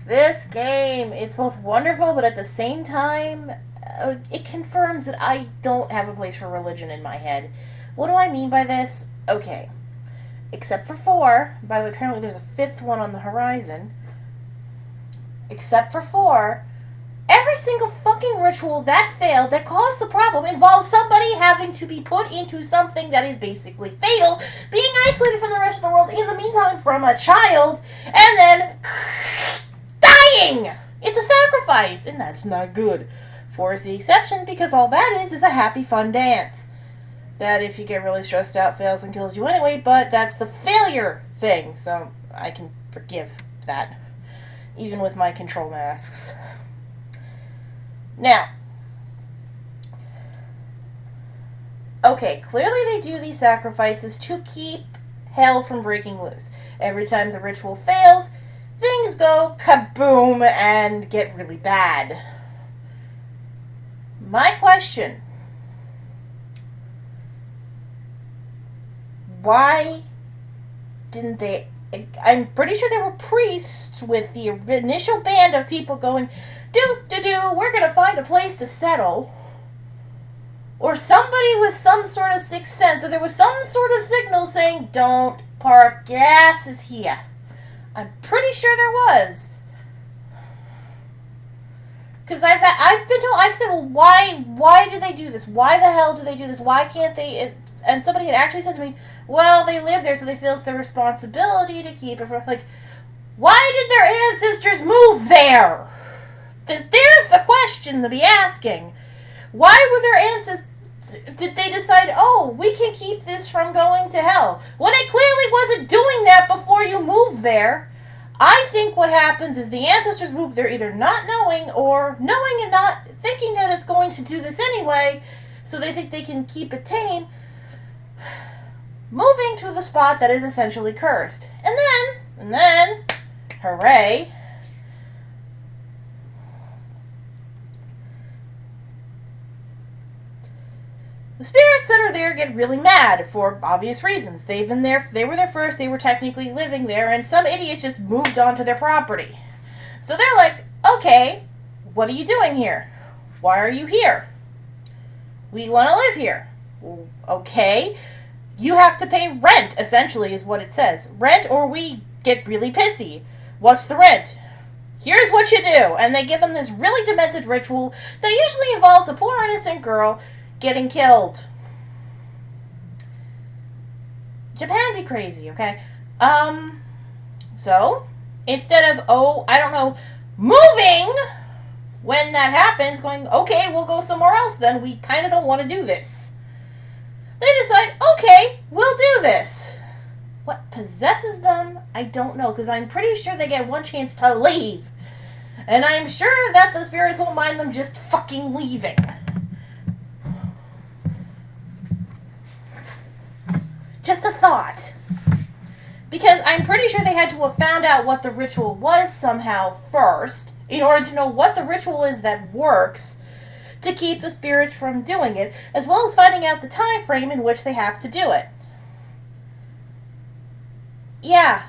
This game, it's both wonderful, but at the same time, it confirms that I don't have a place for religion in my head. What do I mean by this? Okay. Except for four. By the way, apparently there's a fifth one on the horizon. Except for four. Every single fucking ritual that failed, that caused the problem, involves somebody having to be put into something that is basically fatal, being isolated from the rest of the world in the meantime from a child, and then dying! It's a sacrifice, and that's not good. Four is the exception because all that is a happy, fun dance. That, if you get really stressed out, fails and kills you anyway, but that's the failure thing, so I can forgive that, even with my control masks. Now, okay, clearly they do these sacrifices to keep hell from breaking loose. Every time the ritual fails, things go kaboom and get really bad. My question: why didn't they... I'm pretty sure there were priests with the initial band of people going, we're gonna find a place to settle. Or somebody with some sort of sixth sense, or there was some sort of signal saying, don't park your asses here. I'm pretty sure there was. Because I've been told, I've said, well, why do they do this? Why the hell do they do this? Why can't they... And somebody had actually said to me, well, they live there, so they feel it's their responsibility to keep it from... Like, why did their ancestors move there? There's the question to be asking. Why were their ancestors... Did they decide, oh, we can keep this from going to hell? When it clearly wasn't doing that before you moved there. I think what happens is the ancestors moved there either not knowing or knowing and not thinking that it's going to do this anyway, so they think they can keep it tame, moving to the spot that is essentially cursed. And then, hooray, the spirits that are there get really mad for obvious reasons. They've been there, they were there first, they were technically living there, and some idiots just moved onto their property. So they're like, okay, what are you doing here? Why are you here? We want to live here. Okay, you have to pay rent, essentially, is what it says. Rent, or we get really pissy. What's the rent? Here's what you do. And they give them this really demented ritual that usually involves a poor innocent girl getting killed. Japan be crazy, okay? So, instead of, moving when that happens, going, okay, we'll go somewhere else then, we kind of don't want to do this. They decide, okay, we'll do this. What possesses them, I don't know, because I'm pretty sure they get one chance to leave. And I'm sure that the spirits won't mind them just fucking leaving. Just a thought. Because I'm pretty sure they had to have found out what the ritual was somehow first, in order to know what the ritual is that works, to keep the spirits from doing it, as well as finding out the time frame in which they have to do it. Yeah,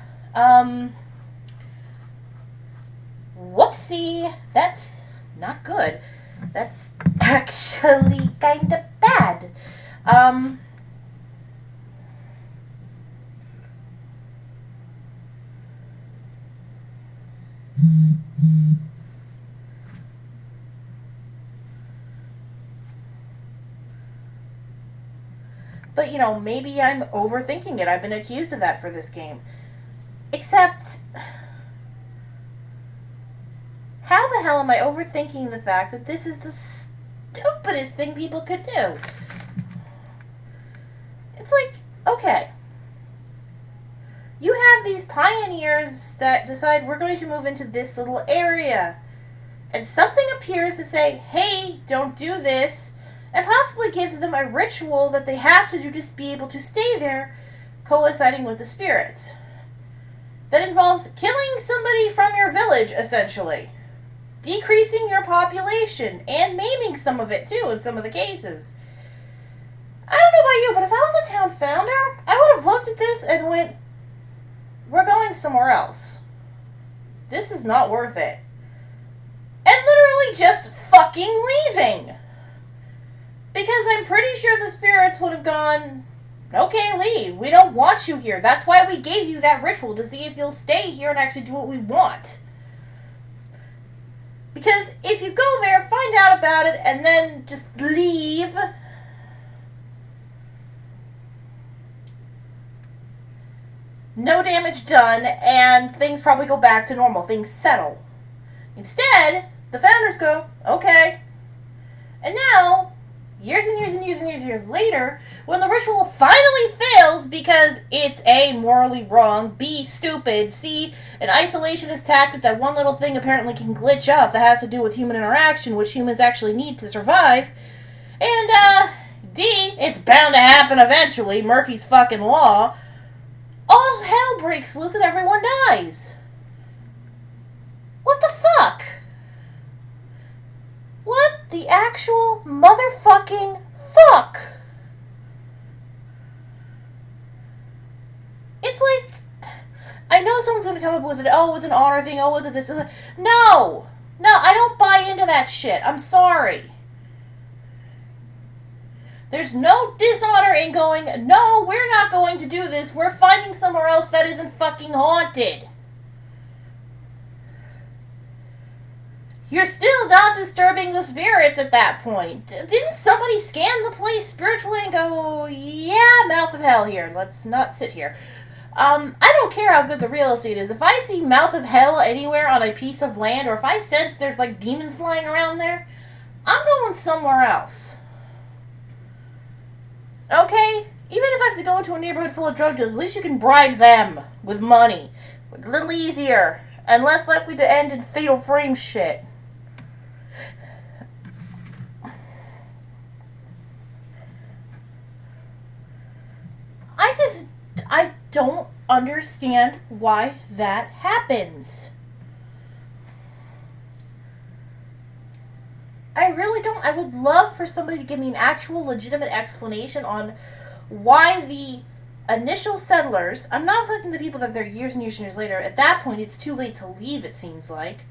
whoopsie, that's not good. That's actually kind of bad. But, maybe I'm overthinking it. I've been accused of that for this game. Except, how the hell am I overthinking the fact that this is the stupidest thing people could do? It's like, okay, you have these pioneers that decide we're going to move into this little area, and something appears to say, hey, don't do this, and possibly gives them a ritual that they have to do to be able to stay there, coinciding with the spirits. That involves killing somebody from your village, essentially. Decreasing your population, and maiming some of it, too, in some of the cases. I don't know about you, but if I was a town founder, I would have looked at this and went, we're going somewhere else. this is not worth it. And literally just fucking leaving. Because I'm pretty sure the spirits would have gone, okay, leave. We don't want you here. That's why we gave you that ritual, to see if you'll stay here and actually do what we want. Because if you go there, find out about it, and then just leave, no damage done, and things probably go back to normal. Things settle. Instead, the founders go, okay. And now, years and years and years and years later, when the ritual finally fails because it's A, morally wrong, B, stupid, C, an isolationist tactic that one little thing apparently can glitch up that has to do with human interaction, which humans actually need to survive, and, D, it's bound to happen eventually, Murphy's fucking law, all hell breaks loose and everyone dies. What the fuck? What the actual motherfucking fuck? It's like, I know someone's gonna come up with it, oh, it's an honor thing, oh, it's this. No! No, I don't buy into that shit. I'm sorry. There's no dishonor in going, no, we're not going to do this. We're finding somewhere else that isn't fucking haunted. You're still not disturbing the spirits at that point. Didn't somebody scan the place spiritually and go, yeah, mouth of hell here. Let's not sit here. I don't care how good the real estate is. If I see mouth of hell anywhere on a piece of land, or if I sense there's like demons flying around there, I'm going somewhere else. Okay? Even if I have to go into a neighborhood full of drug dealers, at least you can bribe them with money. A little easier. And less likely to end in fatal frame shit. I don't understand why that happens. I really don't. I would love for somebody to give me an actual legitimate explanation on why the initial settlers, I'm not talking to the people that they're years and years and years later, at that point it's too late to leave, it seems like.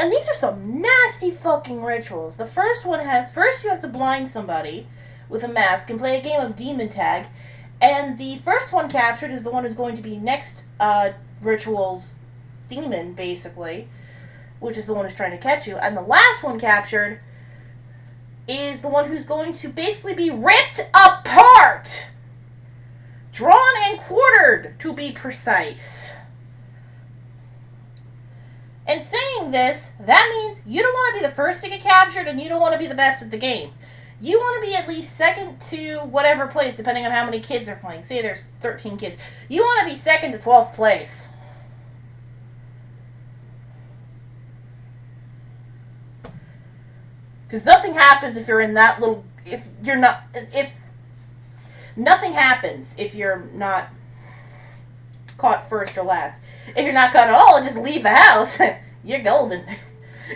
And these are some nasty fucking rituals. The first one first you have to blind somebody with a mask and play a game of demon tag. And the first one captured is the one who's going to be next ritual's demon, basically. Which is the one who's trying to catch you. And the last one captured is the one who's going to basically be ripped apart! Drawn and quartered, to be precise. And saying this, that means you don't want to be the first to get captured and you don't want to be the best at the game. You want to be at least second to whatever place, depending on how many kids are playing. Say there's 13 kids. You want to be second to 12th place. Because nothing happens if you're in that little... If nothing happens if you're not caught first or last. If you're not caught at all and just leave the house, you're golden.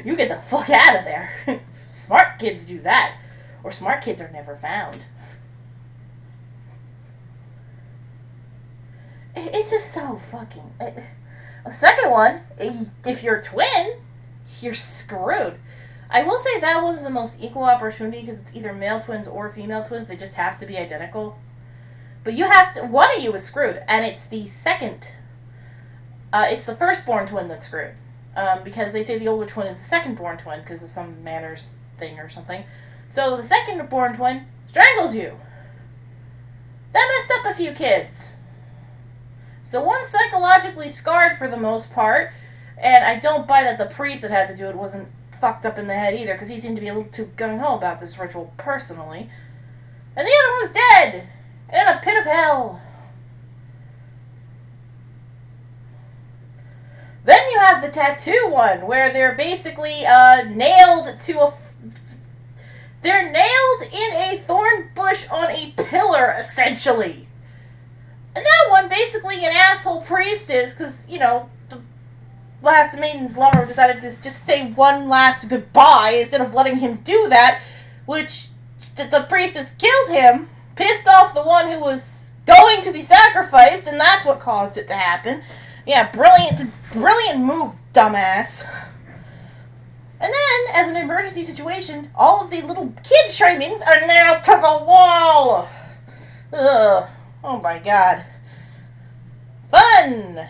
You get the fuck out of there. Smart kids do that. Or smart kids are never found. It's just so fucking... A second one, if you're a twin, you're screwed. I will say that was the most equal opportunity because it's either male twins or female twins. They just have to be identical. But you have to... One of you is screwed, and it's the second... it's the firstborn twin that's screwed. Because they say the older twin is the second-born twin because of some manners thing or something. So the second-born twin strangles you. That messed up a few kids. So one's psychologically scarred for the most part, and I don't buy that the priest that had to do it wasn't fucked up in the head either, because he seemed to be a little too gung-ho about this ritual personally. And the other one's dead! And in a pit of hell. Then you have the tattoo one, where they're basically nailed to a... They're nailed in a thorn bush on a pillar, essentially. And that one, basically an asshole priest is, because, you know, the last maiden's lover decided to just say one last goodbye instead of letting him do that, which the priestess killed him, pissed off the one who was going to be sacrificed, and that's what caused it to happen. Yeah, brilliant move, dumbass. And then, as an emergency situation, all of the little kid shamans are now to the wall. Ugh. Oh my god. Fun!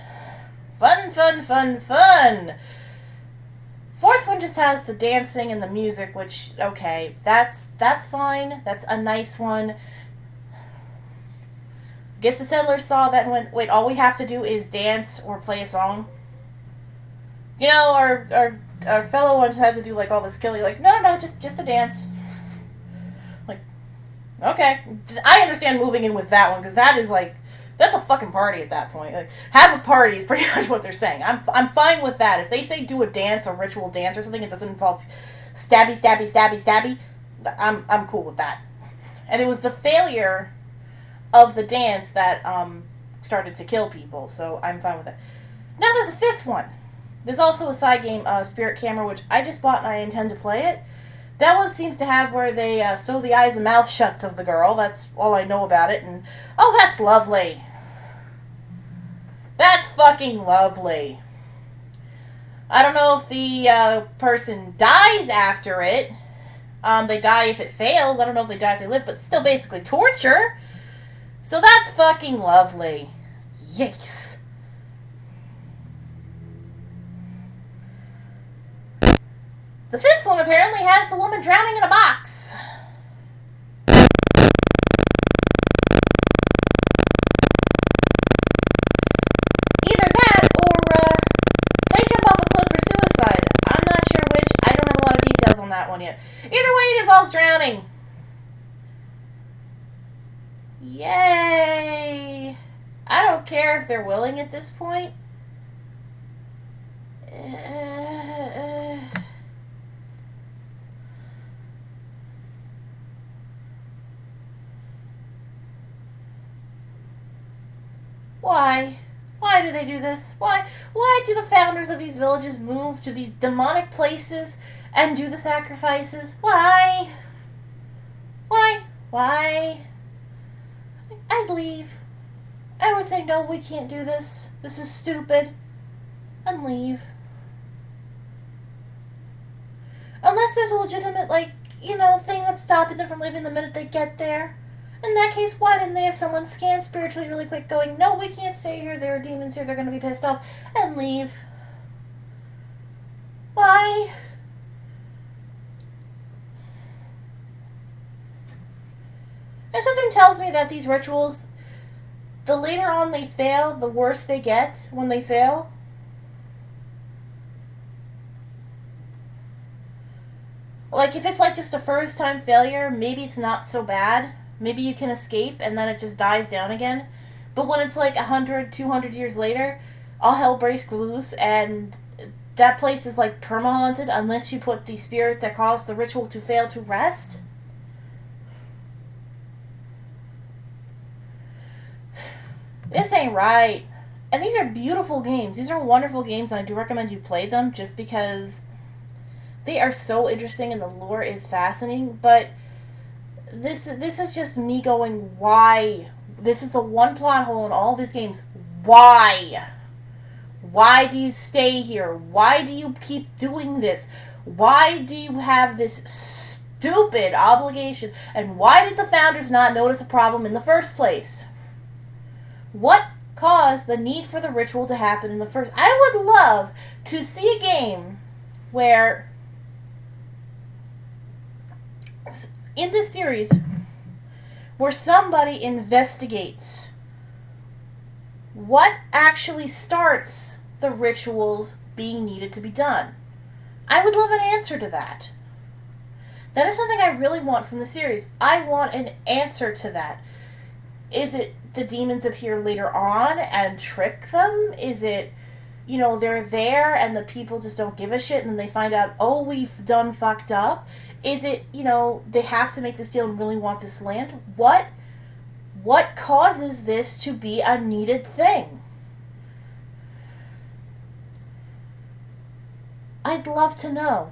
Fun. Fourth one just has the dancing and the music, which, okay, that's fine. That's a nice one. Guess the settlers saw that and went, wait, all we have to do is dance or play a song? You know, our fellow ones had to do, like, all this killing. Like, no, just a dance. Like, okay. I understand moving in with that one, because that is, like, that's a fucking party at that point. Like, have a party is pretty much what they're saying. I'm fine with that. If they say do a dance, a ritual dance or something, it doesn't involve stabby, I'm cool with that. And it was the failure of the dance that started to kill people, so I'm fine with it. Now there's a fifth one. There's also a side game, Spirit Camera, which I just bought and I intend to play it. That one seems to have where they sew the eyes and mouth shuts of the girl. That's all I know about it, and oh, that's lovely. That's fucking lovely. I don't know if the person dies after it. They die if it fails. I don't know if they die if they live, but it's still basically torture. So that's fucking lovely. Yes. The fifth one apparently has the woman drowning in a box. Either that or they jump off a cliff for suicide. I'm not sure which. I don't have a lot of details on that one yet. Either way, it involves drowning. Yay! I don't care if they're willing at this point. Why? Why do they do this? Why do the founders of these villages move to these demonic places and do the sacrifices? Why? I'd leave. I would say, no, we can't do this. This is stupid. And leave. Unless there's a legitimate, thing that's stopping them from leaving the minute they get there. In that case, why didn't they have someone scan spiritually really quick going, no, we can't stay here, there are demons here, they're going to be pissed off, and leave? Why? And something tells me that these rituals, the later on they fail, the worse they get when they fail. Like, if it's just a first time failure, maybe it's not so bad. Maybe you can escape and then it just dies down again. But when it's 100, 200 years later, all hell breaks loose and that place is perma-haunted unless you put the spirit that caused the ritual to fail to rest. This ain't right. And these are beautiful games. These are wonderful games, and I do recommend you play them just because they are so interesting and the lore is fascinating. But this is just me going, why? This is the one plot hole in all of these games. Why? Why do you stay here? Why do you keep doing this? Why do you have this stupid obligation? And why did the founders not notice a problem in the first place? What caused the need for the ritual to happen in the first? I would love to see a game where, in this series, where somebody investigates what actually starts the rituals being needed to be done. I would love an answer to that. That is something I really want from the series. I want an answer to that. Is it the demons appear later on and trick them? Is it, they're there and the people just don't give a shit and then they find out, oh, we've done fucked up? Is it, they have to make this deal and really want this land? What causes this to be a needed thing? I'd love to know.